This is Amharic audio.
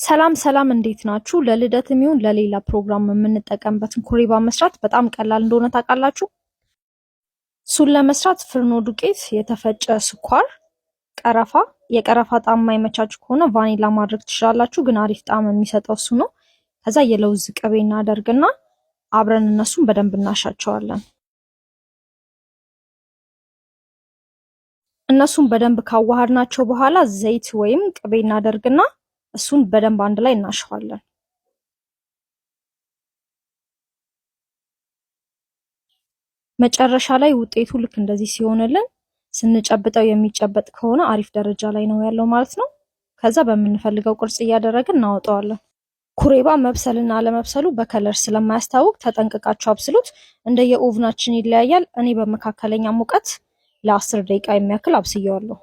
ሰላም ሰላም እንዴት ናችሁ? ለልደትም ይሁን ለሌላ ፕሮግራም የምንጠቀምበትን ኩሬባ መስራት በጣም ቀላል እንደሆነ ታውቃላችሁ? እሱን ለመስራት ፍርኖ ዱቄት፣ የተፈጨ ስኳር፣ ቀረፋ፣ የቀረፋ ጣዕም የማይመቻች ከሆነ ቫኒላ ማድረግ ትችላላችሁ፣ ግን አሪፍ ጣዕም የሚሰጠው እሱ ነው። ከዛ የለውዝ ቅቤ እናደርግና አብረን እነሱን በደንብ እናሻቸዋለን። እነሱን በደንብ ካዋሃድናቸው በኋላ ዘይት ወይም ቅቤ እናደርግና እሱን በደንብ አንድ ላይ እናሸዋለን። መጨረሻ ላይ ውጤቱ ልክ እንደዚህ ሲሆንልን ስንጨብጠው የሚጨበጥ ከሆነ አሪፍ ደረጃ ላይ ነው ያለው ማለት ነው። ከዛ በምንፈልገው ቅርጽ እያደረግን እናወጣዋለን። ኩሬባ መብሰልና አለመብሰሉ በከለር ስለማያስታውቅ ተጠንቅቃችሁ አብስሉት። እንደየኦቭናችን ይለያያል። እኔ በመካከለኛ ሙቀት ለ10 ደቂቃ የሚያክል አብስየዋለሁ።